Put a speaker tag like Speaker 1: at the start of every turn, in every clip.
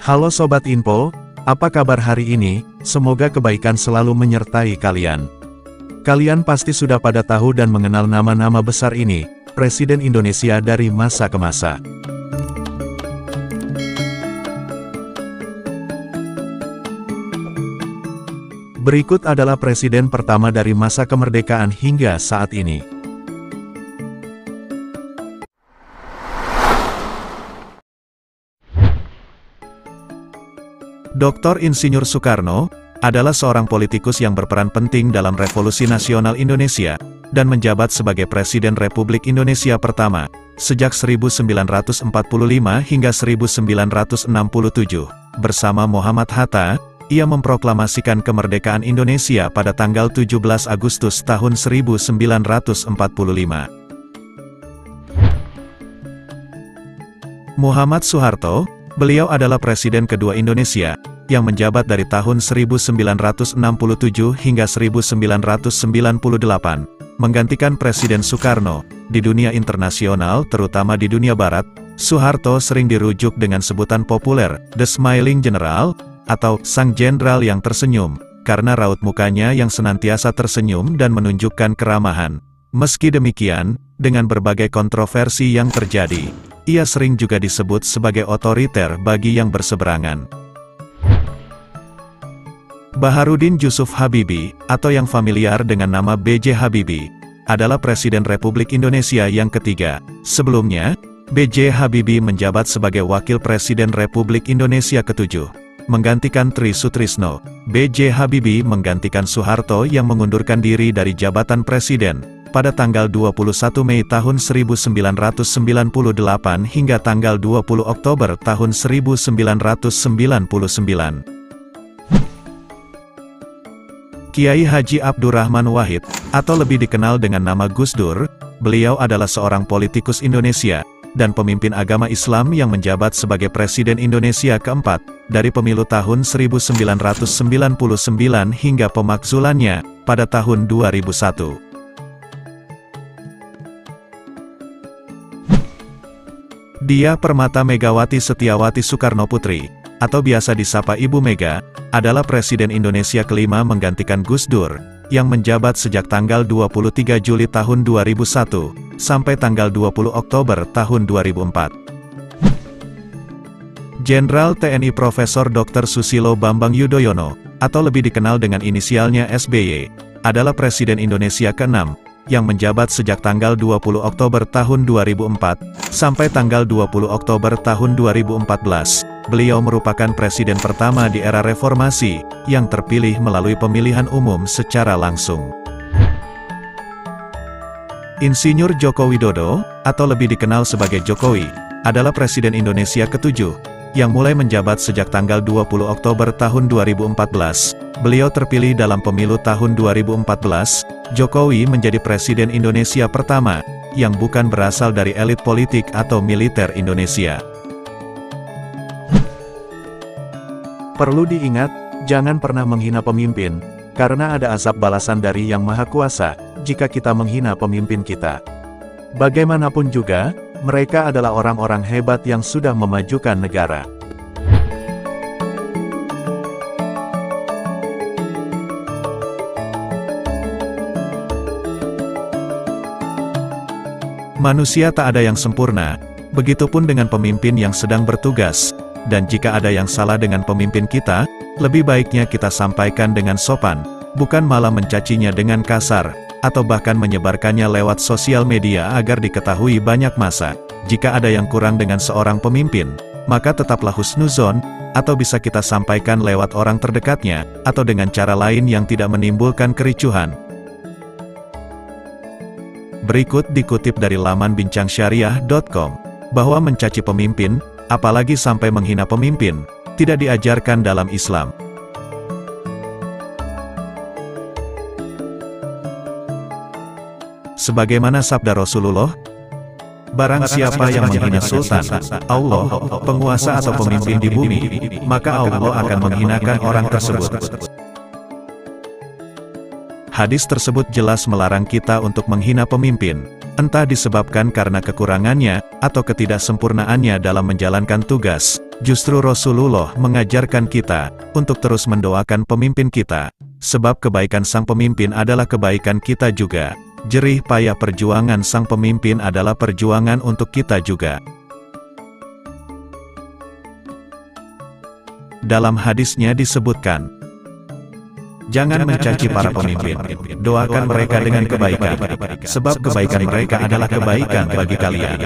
Speaker 1: Halo Sobat Info, apa kabar hari ini? Semoga kebaikan selalu menyertai kalian. Kalian pasti sudah pada tahu dan mengenal nama-nama besar ini, Presiden Indonesia dari masa ke masa. Berikut adalah presiden pertama dari masa kemerdekaan hingga saat ini. Dr. Insinyur Soekarno adalah seorang politikus yang berperan penting dalam Revolusi Nasional Indonesia dan menjabat sebagai Presiden Republik Indonesia pertama sejak 1945 hingga 1967. Bersama Muhammad Hatta, ia memproklamasikan kemerdekaan Indonesia pada tanggal 17 Agustus tahun 1945. Muhammad Soeharto, beliau adalah Presiden kedua Indonesia, yang menjabat dari tahun 1967 hingga 1998, menggantikan Presiden Soekarno. Di dunia internasional, terutama di dunia barat, Soeharto sering dirujuk dengan sebutan populer, The Smiling General, atau Sang Jenderal yang Tersenyum, karena raut mukanya yang senantiasa tersenyum dan menunjukkan keramahan. Meski demikian, dengan berbagai kontroversi yang terjadi, ia sering juga disebut sebagai otoriter bagi yang berseberangan. Baharudin Jusuf Habibie, atau yang familiar dengan nama B.J. Habibie, adalah Presiden Republik Indonesia yang ketiga. Sebelumnya, B.J. Habibie menjabat sebagai Wakil Presiden Republik Indonesia ketujuh, menggantikan Tri Sutrisno. B.J. Habibie menggantikan Soeharto yang mengundurkan diri dari jabatan Presiden pada tanggal 21 Mei tahun 1998 hingga tanggal 20 Oktober tahun 1999. Kiai Haji Abdurrahman Wahid, atau lebih dikenal dengan nama Gus Dur, beliau adalah seorang politikus Indonesia dan pemimpin agama Islam yang menjabat sebagai Presiden Indonesia keempat dari pemilu tahun 1999 hingga pemakzulannya pada tahun 2001. Dia Permata Megawati Setiawati Soekarno Putri, atau biasa disapa Ibu Mega, adalah Presiden Indonesia kelima menggantikan Gus Dur, yang menjabat sejak tanggal 23 Juli tahun 2001, sampai tanggal 20 Oktober tahun 2004. Jenderal TNI Profesor Dr. Susilo Bambang Yudhoyono, atau lebih dikenal dengan inisialnya SBY, adalah Presiden Indonesia ke-6, yang menjabat sejak tanggal 20 Oktober tahun 2004, sampai tanggal 20 Oktober tahun 2014. Beliau merupakan presiden pertama di era reformasi, yang terpilih melalui pemilihan umum secara langsung. Insinyur Joko Widodo, atau lebih dikenal sebagai Jokowi, adalah Presiden Indonesia ketujuh, yang mulai menjabat sejak tanggal 20 Oktober tahun 2014. Beliau terpilih dalam pemilu tahun 2014, Jokowi menjadi Presiden Indonesia pertama, yang bukan berasal dari elit politik atau militer Indonesia. Perlu diingat, jangan pernah menghina pemimpin, karena ada azab balasan dari Yang Maha Kuasa, jika kita menghina pemimpin kita. Bagaimanapun juga, mereka adalah orang-orang hebat yang sudah memajukan negara. Manusia tak ada yang sempurna, begitupun dengan pemimpin yang sedang bertugas. Dan jika ada yang salah dengan pemimpin kita, lebih baiknya kita sampaikan dengan sopan, bukan malah mencacinya dengan kasar, atau bahkan menyebarkannya lewat sosial media agar diketahui banyak massa. Jika ada yang kurang dengan seorang pemimpin, maka tetaplah husnuzon, atau bisa kita sampaikan lewat orang terdekatnya, atau dengan cara lain yang tidak menimbulkan kericuhan. Berikut dikutip dari laman bincangsyariah.com, bahwa mencaci pemimpin, apalagi sampai menghina pemimpin, tidak diajarkan dalam Islam. Sebagaimana sabda Rasulullah, barang siapa yang menghina Sultan, Allah, penguasa atau pemimpin di bumi, maka Allah akan menghinakan orang tersebut. Hadis tersebut jelas melarang kita untuk menghina pemimpin, entah disebabkan karena kekurangannya, atau ketidaksempurnaannya dalam menjalankan tugas, Justru Rasulullah mengajarkan kita untuk terus mendoakan pemimpin kita, sebab kebaikan sang pemimpin adalah kebaikan kita juga. Jerih payah perjuangan sang pemimpin adalah perjuangan untuk kita juga. Dalam hadisnya disebutkan, jangan mencaci para pemimpin, doakan mereka dengan kebaikan, sebab kebaikan mereka adalah kebaikan bagi kalian.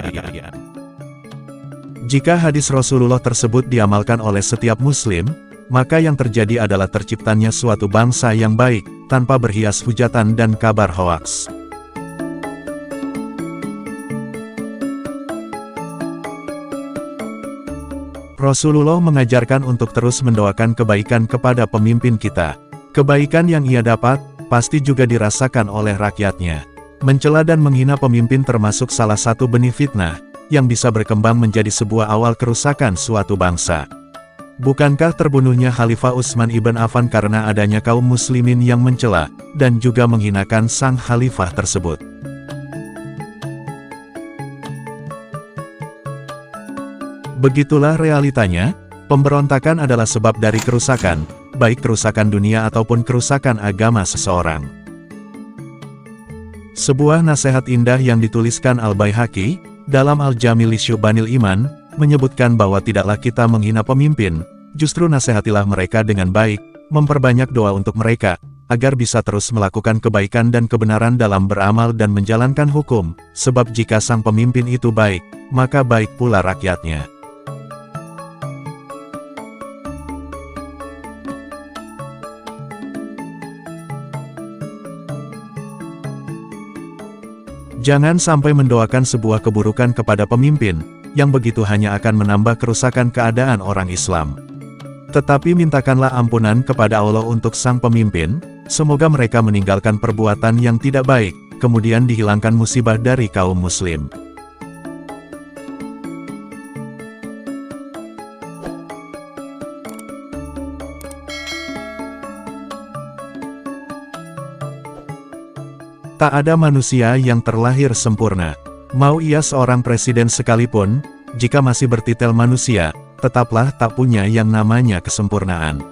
Speaker 2: Jika hadis Rasulullah tersebut diamalkan oleh setiap muslim, maka yang terjadi adalah terciptanya suatu bangsa yang baik, tanpa berhias hujatan dan kabar hoaks. Rasulullah mengajarkan untuk terus mendoakan kebaikan kepada pemimpin kita. Kebaikan yang ia dapat, pasti juga dirasakan oleh rakyatnya. Mencela dan menghina pemimpin termasuk salah satu benih fitnah, yang bisa berkembang menjadi sebuah awal kerusakan suatu bangsa. Bukankah terbunuhnya Khalifah Utsman ibn Affan karena adanya kaum muslimin yang mencela, dan juga menghinakan sang khalifah tersebut? Begitulah realitanya, pemberontakan adalah sebab dari kerusakan, baik kerusakan dunia ataupun kerusakan agama seseorang. Sebuah nasihat indah yang dituliskan Al-Baihaqi, dalam Al-Jami' li Syu'banil Iman, menyebutkan bahwa tidaklah kita menghina pemimpin, justru nasihatilah mereka dengan baik, memperbanyak doa untuk mereka, agar bisa terus melakukan kebaikan dan kebenaran dalam beramal dan menjalankan hukum, sebab jika sang pemimpin itu baik, maka baik pula rakyatnya. Jangan sampai mendoakan sebuah keburukan kepada pemimpin, yang begitu hanya akan menambah kerusakan keadaan orang Islam. Tetapi mintakanlah ampunan kepada Allah untuk sang pemimpin, semoga mereka meninggalkan perbuatan yang tidak baik, kemudian dihilangkan musibah dari kaum muslim. Tak ada manusia yang terlahir sempurna. Mau ia seorang presiden sekalipun, jika masih bertitel manusia, tetaplah tak punya yang namanya kesempurnaan.